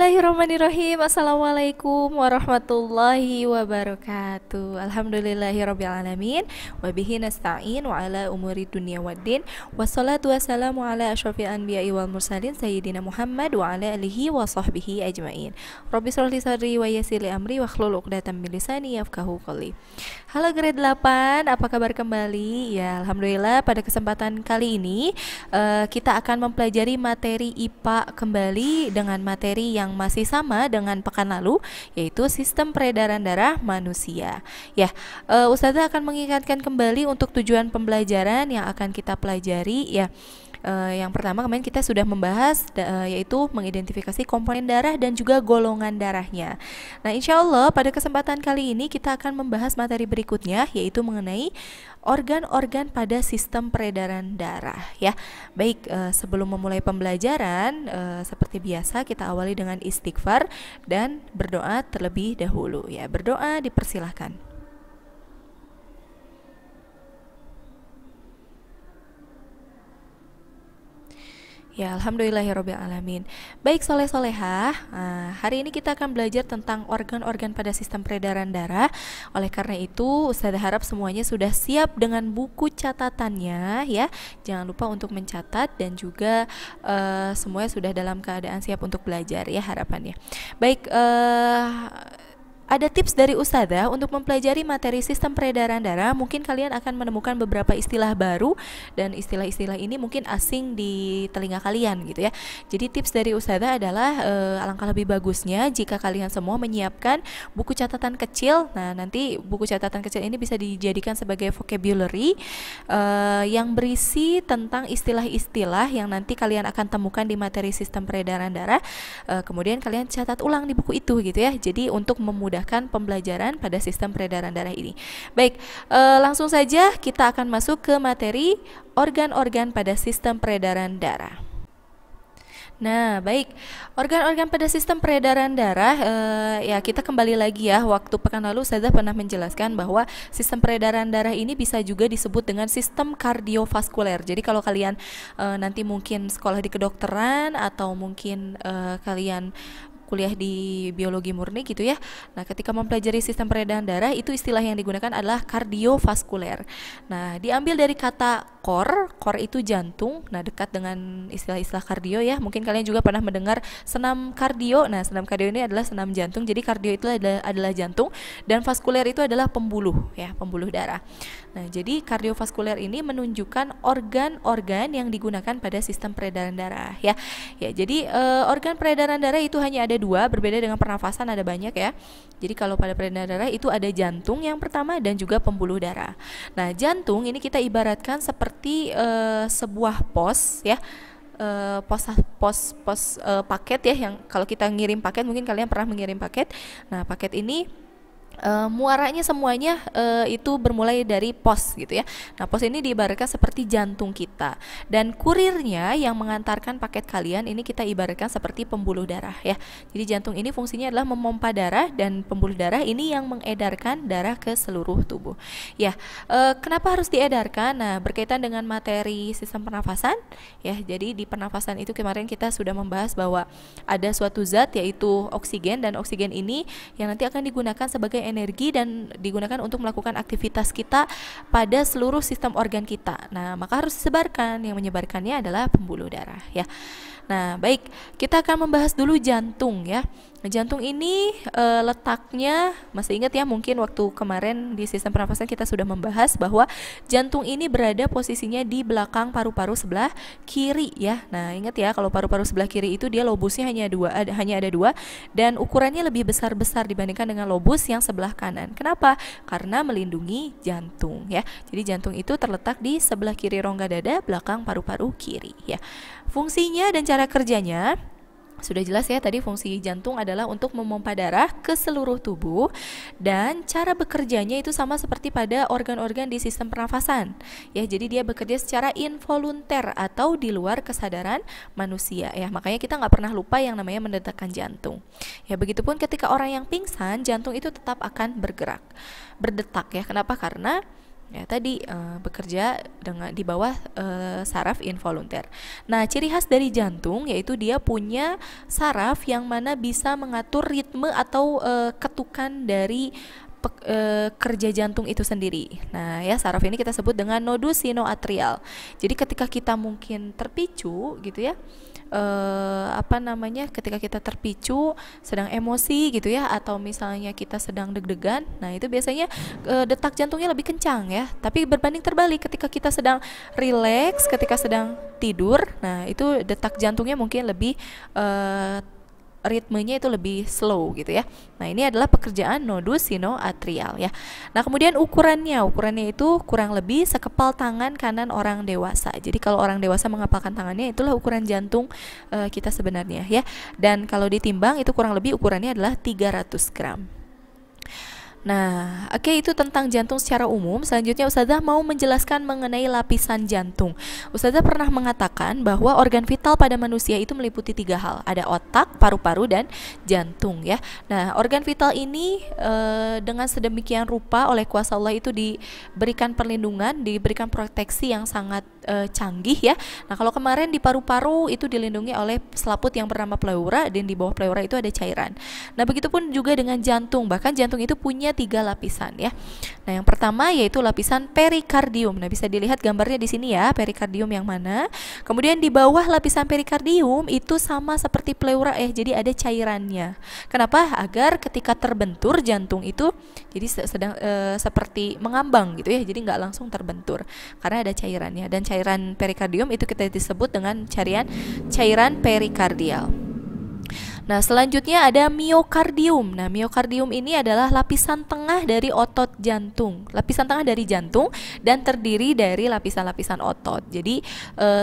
Bismillahirrahmanirrahim. Assalamualaikum warahmatullahi wabarakatuh. Alhamdulillahirrabbilalamin. Wabihi nasta'in wa ala umuri dunia waddin. Wassalatu wassalamu ala ashrafil anbiya'i wal mursalin Sayyidina Muhammad wa ala alihi wa sahbihi ajma'in. Rabbi shrah li sadri wa yassir li amri wa hlul 'uqdatam min lisani yafqahu qawli. Halo grade 8, apa kabar kembali? Ya, alhamdulillah pada kesempatan kali ini kita akan mempelajari materi IPA kembali dengan materi yang masih sama dengan pekan lalu, yaitu sistem peredaran darah manusia. Ya, Ustazah akan mengingatkan kembali untuk tujuan pembelajaran yang akan kita pelajari. Ya, yang pertama kemarin kita sudah membahas yaitu mengidentifikasi komponen darah dan juga golongan darahnya. Nah, insya Allah pada kesempatan kali ini kita akan membahas materi berikutnya, yaitu mengenai organ-organ pada sistem peredaran darah. Ya, baik, sebelum memulai pembelajaran seperti biasa kita awali dengan istighfar dan berdoa terlebih dahulu. Ya, berdoa dipersilahkan. Ya, alhamdulillahirrabbilalamin. Baik, soleh-solehah, hari ini kita akan belajar tentang organ-organ pada sistem peredaran darah. Oleh karena itu, Ustazah harap semuanya sudah siap dengan buku catatannya, ya. Jangan lupa untuk mencatat dan juga semuanya sudah dalam keadaan siap untuk belajar, ya, harapannya. Baik, ada tips dari Ustazah untuk mempelajari materi sistem peredaran darah. Mungkin kalian akan menemukan beberapa istilah baru dan istilah-istilah ini mungkin asing di telinga kalian gitu ya. Jadi tips dari Ustazah adalah alangkah lebih bagusnya jika kalian semua menyiapkan buku catatan kecil. Nah, nanti buku catatan kecil ini bisa dijadikan sebagai vocabulary yang berisi tentang istilah-istilah yang nanti kalian akan temukan di materi sistem peredaran darah. Kemudian kalian catat ulang di buku itu gitu ya. Jadi untuk memudahkan pembelajaran pada sistem peredaran darah ini. Baik, langsung saja kita akan masuk ke materi organ-organ pada sistem peredaran darah. Nah, baik, organ-organ pada sistem peredaran darah, ya kita kembali lagi ya. Waktu pekan lalu saya pernah menjelaskan bahwa sistem peredaran darah ini bisa juga disebut dengan sistem kardiovaskuler. Jadi kalau kalian nanti mungkin sekolah di kedokteran atau mungkin kalian kuliah di biologi murni gitu ya. Nah, ketika mempelajari sistem peredaran darah, itu istilah yang digunakan adalah kardiovaskuler. Nah, diambil dari kata core itu jantung. Nah, dekat dengan istilah-istilah kardio ya. Mungkin kalian juga pernah mendengar senam kardio. Nah, senam kardio ini adalah senam jantung. Jadi kardio itu adalah jantung dan vaskuler itu adalah pembuluh ya, pembuluh darah. Nah, jadi kardiovaskuler ini menunjukkan organ-organ yang digunakan pada sistem peredaran darah ya. Ya, jadi organ peredaran darah itu hanya ada dua, berbeda dengan pernafasan ada banyak ya. Jadi kalau pada peredaran darah itu ada jantung yang pertama dan juga pembuluh darah. Nah, jantung ini kita ibaratkan seperti sebuah pos ya. Pos paket ya, yang kalau kita ngirim paket, mungkin kalian pernah mengirim paket. Nah, paket ini muaranya semuanya itu bermulai dari pos gitu ya. Nah, pos ini diibaratkan seperti jantung kita, dan kurirnya yang mengantarkan paket kalian ini kita ibaratkan seperti pembuluh darah ya. Jadi jantung ini fungsinya adalah memompa darah dan pembuluh darah ini yang mengedarkan darah ke seluruh tubuh. Ya, kenapa harus diedarkan? Nah, berkaitan dengan materi sistem pernafasan ya. Jadi di pernafasan itu kemarin kita sudah membahas bahwa ada suatu zat yaitu oksigen, dan oksigen ini yang nanti akan digunakan sebagai energi dan digunakan untuk melakukan aktivitas kita pada seluruh sistem organ kita. Nah, maka harus disebarkan. Yang menyebarkannya adalah pembuluh darah ya. Nah, baik, kita akan membahas dulu jantung ya. Jantung ini letaknya, masih ingat ya, mungkin waktu kemarin di sistem pernafasan kita sudah membahas bahwa jantung ini berada posisinya di belakang paru-paru sebelah kiri ya. Nah, ingat ya, kalau paru-paru sebelah kiri itu dia lobusnya hanya ada dua, dan ukurannya lebih besar dibandingkan dengan lobus yang sebelah kanan. Kenapa? Karena melindungi jantung ya. Jadi jantung itu terletak di sebelah kiri rongga dada, belakang paru-paru kiri ya. Fungsinya dan cara kerjanya sudah jelas ya, tadi fungsi jantung adalah untuk memompa darah ke seluruh tubuh, dan cara bekerjanya itu sama seperti pada organ-organ di sistem pernafasan ya. Jadi dia bekerja secara involunter atau di luar kesadaran manusia ya. Makanya kita nggak pernah lupa yang namanya mendetakkan jantung ya. Begitupun ketika orang yang pingsan, jantung itu tetap akan berdetak ya. Kenapa? Karena Ya, tadi bekerja di bawah saraf involunter. Nah, ciri khas dari jantung yaitu dia punya saraf yang mana bisa mengatur ritme atau ketukan dari kerja jantung itu sendiri. Nah, ya saraf ini kita sebut dengan nodus sinoatrial. Jadi ketika kita mungkin terpicu gitu ya, ketika kita terpicu, sedang emosi gitu ya, atau misalnya kita sedang deg-degan, nah itu biasanya detak jantungnya lebih kencang ya. Tapi berbanding terbalik ketika kita sedang rileks, ketika sedang tidur, nah itu detak jantungnya mungkin lebih ritmenya itu lebih slow gitu ya. Nah, ini adalah pekerjaan nodus sinoatrial ya. Nah, kemudian ukurannya itu kurang lebih sekepal tangan kanan orang dewasa. Jadi kalau orang dewasa mengepalkan tangannya, itulah ukuran jantung kita sebenarnya ya. Dan kalau ditimbang itu kurang lebih ukurannya adalah 300 gram. Nah, oke, itu tentang jantung secara umum. Selanjutnya Ustazah mau menjelaskan mengenai lapisan jantung. Ustazah pernah mengatakan bahwa organ vital pada manusia itu meliputi 3 hal. Ada otak, paru-paru, dan jantung ya. Nah, organ vital ini dengan sedemikian rupa oleh kuasa Allah itu diberikan perlindungan, diberikan proteksi yang sangat canggih ya. Nah, kalau kemarin di paru-paru itu dilindungi oleh selaput yang bernama pleura, dan di bawah pleura itu ada cairan. Nah, begitupun juga dengan jantung. Bahkan jantung itu punya 3 lapisan ya. Nah, yang pertama yaitu lapisan perikardium. Nah, bisa dilihat gambarnya di sini ya, perikardium yang mana. Kemudian di bawah lapisan perikardium itu sama seperti pleura jadi ada cairannya. Kenapa? Agar ketika terbentur jantung itu jadi sedang seperti mengambang gitu ya. Jadi nggak langsung terbentur karena ada cairannya. Dan cairan perikardium itu kita disebut dengan cairan perikardial. Nah, selanjutnya ada miokardium. Nah, miokardium ini adalah lapisan tengah dari otot jantung. Lapisan tengah dari jantung dan terdiri dari lapisan-lapisan otot. Jadi,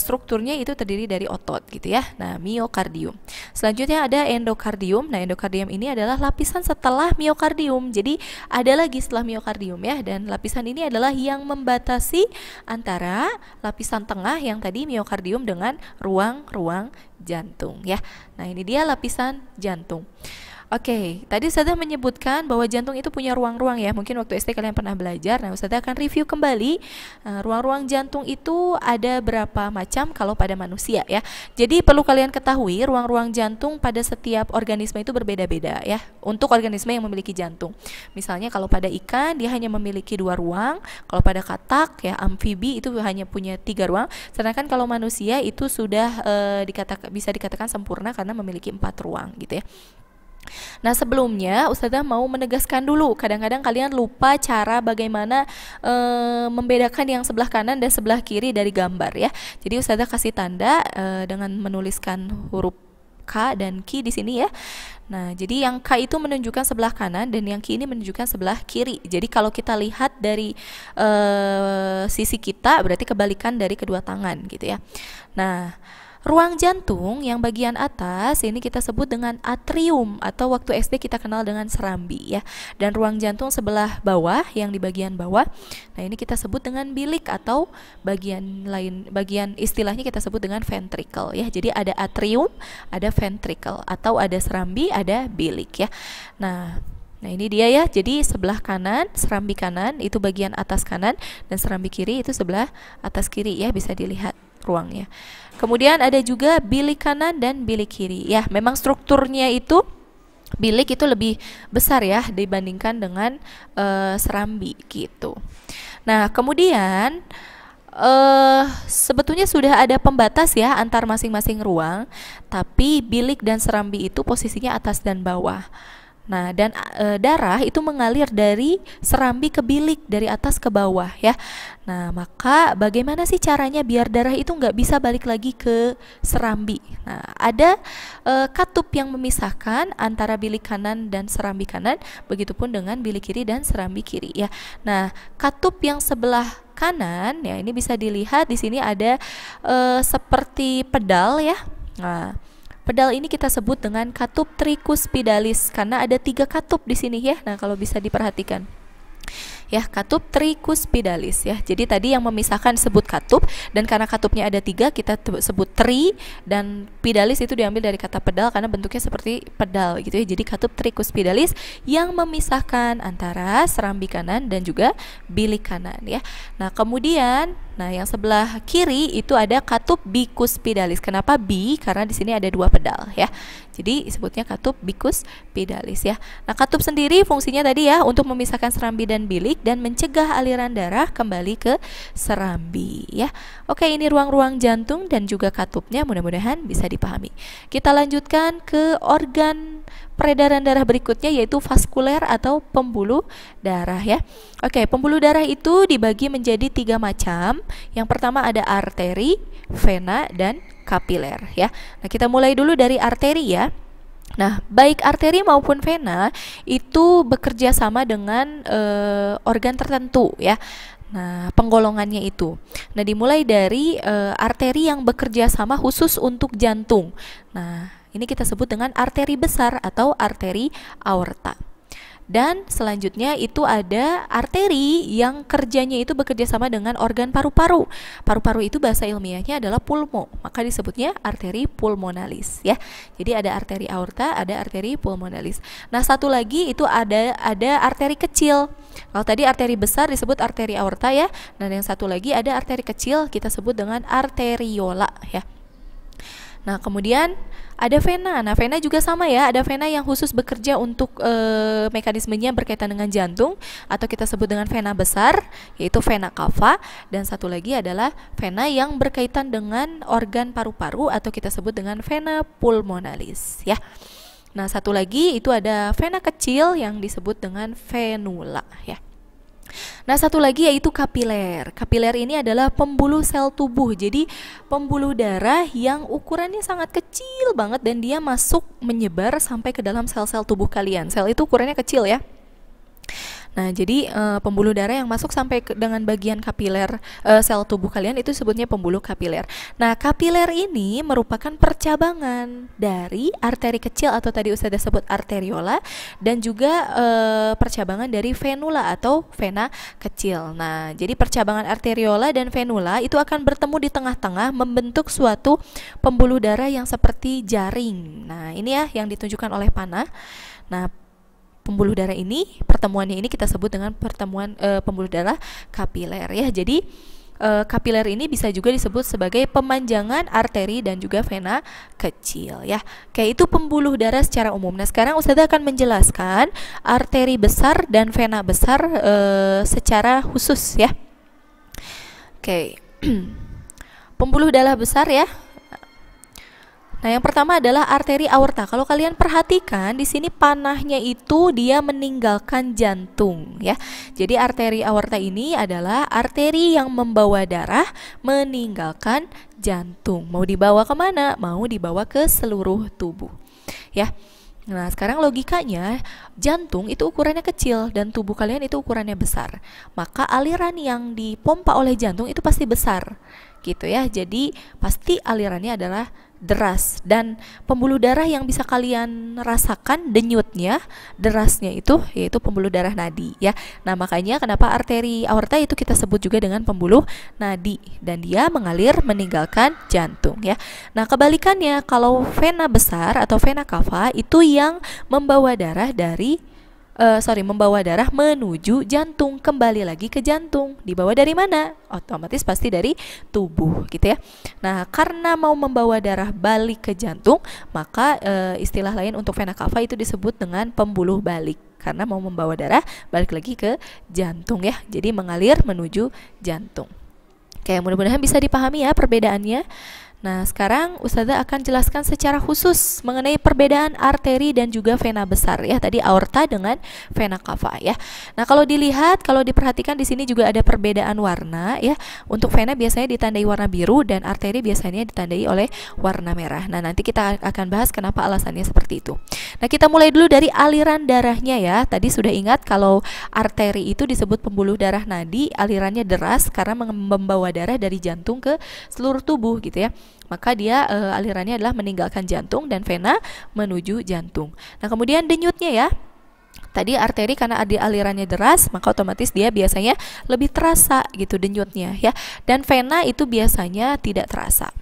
strukturnya itu terdiri dari otot gitu ya. Nah, miokardium. Selanjutnya ada endokardium. Nah, endokardium ini adalah lapisan setelah miokardium. Jadi, ada lagi setelah miokardium ya. Dan lapisan ini adalah yang membatasi antara lapisan tengah yang tadi miokardium dengan ruang-ruang jantung ya. Nah, ini dia lapisan jantung. Oke, tadi Ustazah menyebutkan bahwa jantung itu punya ruang-ruang ya. Mungkin waktu SD kalian pernah belajar. Nah, Ustazah akan review kembali. Ruang-ruang jantung itu ada berapa macam kalau pada manusia ya. Jadi perlu kalian ketahui ruang-ruang jantung pada setiap organisme itu berbeda-beda ya. Untuk organisme yang memiliki jantung. Misalnya kalau pada ikan dia hanya memiliki 2 ruang. Kalau pada katak ya, amfibi itu hanya punya 3 ruang. Sedangkan kalau manusia itu sudah bisa dikatakan sempurna karena memiliki 4 ruang gitu ya. Nah, sebelumnya Ustazah mau menegaskan dulu, kadang-kadang kalian lupa cara bagaimana membedakan yang sebelah kanan dan sebelah kiri dari gambar ya. Jadi Ustazah kasih tanda dengan menuliskan huruf K dan Q di sini ya. Nah, jadi yang K itu menunjukkan sebelah kanan dan yang Q ini menunjukkan sebelah kiri. Jadi kalau kita lihat dari sisi kita berarti kebalikan dari kedua tangan gitu ya. Nah, ruang jantung yang bagian atas ini kita sebut dengan atrium atau waktu SD kita kenal dengan serambi ya. Dan ruang jantung sebelah bawah yang di bagian bawah, nah ini kita sebut dengan bilik atau bagian istilahnya kita sebut dengan ventricle ya. Jadi ada atrium, ada ventricle atau ada serambi, ada bilik ya. Nah, ini dia ya. Jadi sebelah kanan, serambi kanan itu bagian atas kanan dan serambi kiri itu sebelah atas kiri ya, bisa dilihat ruangnya. Kemudian ada juga bilik kanan dan bilik kiri. Ya, memang strukturnya itu bilik itu lebih besar ya dibandingkan dengan serambi gitu. Nah, kemudian sebetulnya sudah ada pembatas ya antar masing-masing ruang, tapi bilik dan serambi itu posisinya atas dan bawah. Nah, dan darah itu mengalir dari serambi ke bilik, dari atas ke bawah ya. Nah, maka bagaimana sih caranya biar darah itu nggak bisa balik lagi ke serambi? Nah, ada katup yang memisahkan antara bilik kanan dan serambi kanan, begitupun dengan bilik kiri dan serambi kiri ya. Nah, katup yang sebelah kanan ya ini bisa dilihat di sini ada seperti pedal ya. Nah, pedal ini kita sebut dengan katup tricuspidalis karena ada 3 katup di sini ya. Nah, kalau bisa diperhatikan. ya, katup tricuspidalis ya. Jadi tadi yang memisahkan disebut katup, dan karena katupnya ada 3 kita sebut tri, dan pidalis itu diambil dari kata pedal karena bentuknya seperti pedal gitu ya. Jadi katup tricuspidalis yang memisahkan antara serambi kanan dan juga bilik kanan ya. Nah, kemudian yang sebelah kiri itu ada katup bicuspidalis. Kenapa bi? Karena di sini ada 2 pedal ya. Jadi disebutnya katup bicuspidalis ya. Nah, katup sendiri fungsinya tadi ya untuk memisahkan serambi dan bilik dan mencegah aliran darah kembali ke serambi ya. Oke, ini ruang-ruang jantung dan juga katupnya, mudah-mudahan bisa dipahami. Kita lanjutkan ke organ peredaran darah berikutnya, yaitu vaskuler atau pembuluh darah ya. Oke, pembuluh darah itu dibagi menjadi 3 macam. Yang pertama ada arteri, vena, dan kapiler ya. Nah, kita mulai dulu dari arteri ya. Nah, baik arteri maupun vena itu bekerja sama dengan organ tertentu ya. Nah, penggolongannya itu. Nah, dimulai dari arteri yang bekerja sama khusus untuk jantung. Nah, ini kita sebut dengan arteri besar atau arteri aorta. Dan selanjutnya itu ada arteri yang kerjanya itu bekerja sama dengan organ paru-paru. Paru-paru itu bahasa ilmiahnya adalah pulmo, maka disebutnya arteri pulmonalis ya. Jadi ada arteri aorta, ada arteri pulmonalis. Nah, satu lagi itu ada arteri kecil. Kalau tadi arteri besar disebut arteri aorta ya. Dan yang satu lagi ada arteri kecil, kita sebut dengan arteriola ya. Nah, kemudian ada vena. Nah, vena juga sama ya. Ada vena yang khusus bekerja untuk mekanismenya berkaitan dengan jantung, atau kita sebut dengan vena besar, yaitu vena cava. Dan satu lagi adalah vena yang berkaitan dengan organ paru-paru, atau kita sebut dengan vena pulmonalis ya. Nah, satu lagi itu ada vena kecil yang disebut dengan venula ya. Nah, satu lagi yaitu kapiler. Kapiler ini adalah pembuluh sel tubuh. Jadi pembuluh darah yang ukurannya sangat kecil banget dan dia masuk menyebar sampai ke dalam sel-sel tubuh kalian. Sel itu ukurannya kecil ya. Nah, jadi pembuluh darah yang masuk sampai dengan bagian kapiler sel tubuh kalian itu sebutnya pembuluh kapiler. Nah, kapiler ini merupakan percabangan dari arteri kecil atau tadi Ustazah sebut arteriola, dan juga percabangan dari venula atau vena kecil. Nah, jadi percabangan arteriola dan venula itu akan bertemu di tengah-tengah membentuk suatu pembuluh darah yang seperti jaring. Nah, ini ya yang ditunjukkan oleh panah. Nah, pembuluh darah ini, pertemuannya ini kita sebut dengan pertemuan pembuluh darah kapiler ya. Jadi kapiler ini bisa juga disebut sebagai pemanjangan arteri dan juga vena kecil ya. Kayak itu pembuluh darah secara umum. Nah, sekarang Ustazah akan menjelaskan arteri besar dan vena besar secara khusus ya. Oke. Pembuluh darah besar ya. Nah, yang pertama adalah arteri aorta. Kalau kalian perhatikan di sini panahnya itu dia meninggalkan jantung ya. Jadi arteri aorta ini adalah arteri yang membawa darah meninggalkan jantung. Mau dibawa kemana? Mau dibawa ke seluruh tubuh ya. Nah, sekarang logikanya jantung itu ukurannya kecil dan tubuh kalian itu ukurannya besar. Maka aliran yang dipompa oleh jantung itu pasti besar gitu ya. Jadi pasti alirannya adalah deras, dan pembuluh darah yang bisa kalian rasakan denyutnya, derasnya itu yaitu pembuluh darah nadi ya. Nah, makanya kenapa arteri aorta itu kita sebut juga dengan pembuluh nadi, dan dia mengalir meninggalkan jantung ya. Nah, kebalikannya kalau vena besar atau vena cava itu yang membawa darah membawa darah menuju jantung, kembali lagi ke jantung. Dibawa dari mana? Otomatis pasti dari tubuh gitu ya. Nah, karena mau membawa darah balik ke jantung, maka istilah lain untuk vena cava itu disebut dengan pembuluh balik, karena mau membawa darah balik lagi ke jantung ya. Jadi mengalir menuju jantung. Oke, mudah-mudahan bisa dipahami ya perbedaannya. Nah, sekarang Ustazah akan jelaskan secara khusus mengenai perbedaan arteri dan juga vena besar ya. Tadi aorta dengan vena cava ya. Nah, kalau dilihat, kalau diperhatikan di sini juga ada perbedaan warna ya. Untuk vena biasanya ditandai warna biru dan arteri biasanya ditandai oleh warna merah. Nah, nanti kita akan bahas kenapa alasannya seperti itu. Nah, kita mulai dulu dari aliran darahnya ya. Tadi sudah ingat kalau arteri itu disebut pembuluh darah nadi, alirannya deras karena membawa darah dari jantung ke seluruh tubuh gitu ya. Maka dia alirannya adalah meninggalkan jantung, dan vena menuju jantung. Nah, kemudian denyutnya ya. Tadi arteri karena ada alirannya deras, maka otomatis dia biasanya lebih terasa gitu denyutnya ya. Dan vena itu biasanya tidak terasa.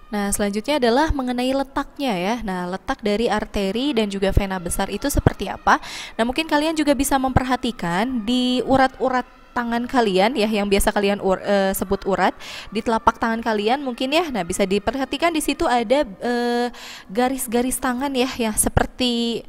Nah, selanjutnya adalah mengenai letaknya ya. Nah, letak dari arteri dan juga vena besar itu seperti apa? Nah, mungkin kalian juga bisa memperhatikan di urat-urat tangan kalian ya, yang biasa kalian sebut urat di telapak tangan kalian mungkin ya. Nah, bisa diperhatikan di situ ada garis-garis tangan ya, ya seperti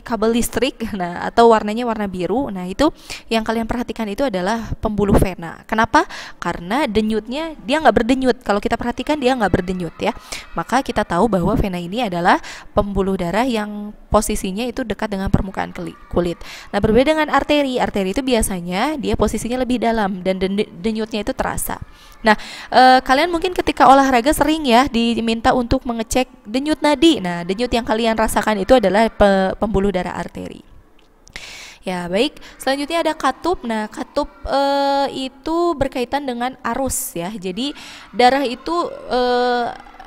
kabel listrik. Nah, atau warnanya warna biru. Nah, itu yang kalian perhatikan itu adalah pembuluh vena. Kenapa? Karena denyutnya dia nggak berdenyut. Kalau kita perhatikan dia nggak berdenyut ya. Maka kita tahu bahwa vena ini adalah pembuluh darah yang posisinya itu dekat dengan permukaan kulit. Nah, berbeda dengan arteri. Arteri itu biasanya dia posisinya lebih dalam dan denyutnya itu terasa. Nah, kalian mungkin ketika olahraga sering ya diminta untuk mengecek denyut nadi. Nah, denyut yang kalian rasakan itu adalah pembuluh darah arteri. Ya, baik. Selanjutnya ada katup. Nah, katup itu berkaitan dengan arus ya. Jadi darah itu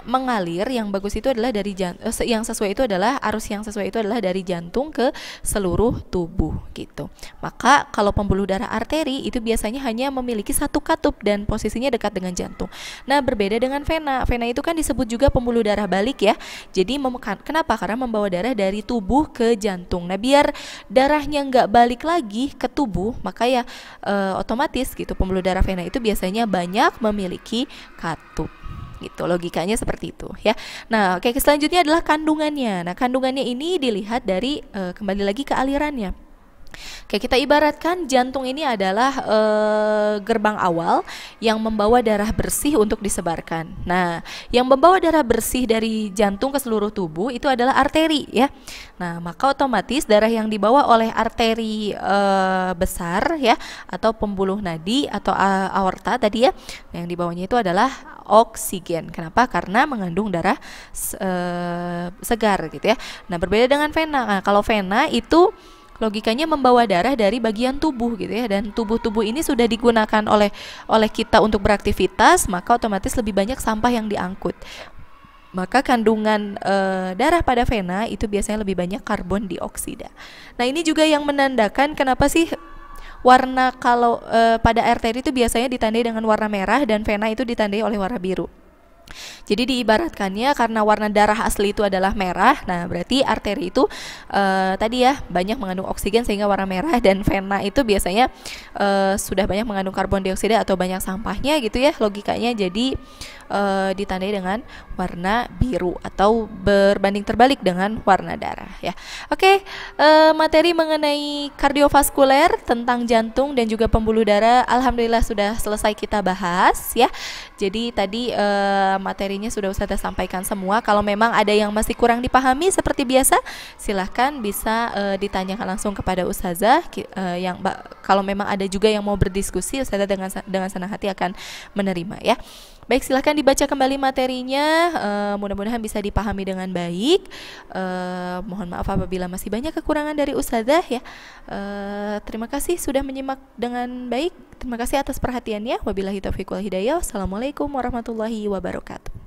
mengalir, yang bagus itu adalah dari yang sesuai itu adalah arus yang sesuai itu adalah dari jantung ke seluruh tubuh gitu. Maka kalau pembuluh darah arteri itu biasanya hanya memiliki satu katup dan posisinya dekat dengan jantung. Nah, berbeda dengan vena. Vena itu kan disebut juga pembuluh darah balik ya. Jadi kenapa? Karena membawa darah dari tubuh ke jantung. Nah, biar darahnya nggak balik lagi ke tubuh, maka ya otomatis gitu pembuluh darah vena itu biasanya banyak memiliki katup. Gitu, logikanya seperti itu ya. Nah, oke, selanjutnya adalah kandungannya. Nah, kandungannya ini dilihat dari kembali lagi ke alirannya. Oke, kita ibaratkan jantung ini adalah gerbang awal yang membawa darah bersih untuk disebarkan. Nah, yang membawa darah bersih dari jantung ke seluruh tubuh itu adalah arteri ya. Nah, maka otomatis darah yang dibawa oleh arteri besar ya, atau pembuluh nadi atau aorta tadi ya, yang dibawanya itu adalah oksigen. Kenapa? Karena mengandung darah segar gitu ya. Nah, berbeda dengan vena. Nah, kalau vena itu logikanya membawa darah dari bagian tubuh gitu ya, dan tubuh-tubuh ini sudah digunakan oleh kita untuk beraktivitas, maka otomatis lebih banyak sampah yang diangkut. Maka kandungan darah pada vena itu biasanya lebih banyak karbon dioksida. Nah, ini juga yang menandakan kenapa sih warna kalau pada arteri itu biasanya ditandai dengan warna merah dan vena itu ditandai oleh warna biru. Jadi diibaratkannya karena warna darah asli itu adalah merah. Nah, berarti arteri itu tadi ya banyak mengandung oksigen sehingga warna merah, dan vena itu biasanya sudah banyak mengandung karbon dioksida atau banyak sampahnya gitu ya, logikanya. Jadi ditandai dengan warna biru atau berbanding terbalik dengan warna darah ya. Oke, materi mengenai kardiovaskuler tentang jantung dan juga pembuluh darah alhamdulillah sudah selesai kita bahas ya. Jadi tadi materinya sudah Ustazah sampaikan semua. Kalau memang ada yang masih kurang dipahami seperti biasa, silahkan bisa ditanyakan langsung kepada Ustazah. Kalau memang ada juga yang mau berdiskusi, Ustazah dengan senang hati akan menerima ya. Baik, silahkan dibaca kembali materinya, mudah-mudahan bisa dipahami dengan baik. Mohon maaf apabila masih banyak kekurangan dari Ustazah ya. Terima kasih sudah menyimak dengan baik. Terima kasih atas perhatiannya. Wabillahi taufiq wal hidayah. Wassalamualaikum warahmatullahi wabarakatuh.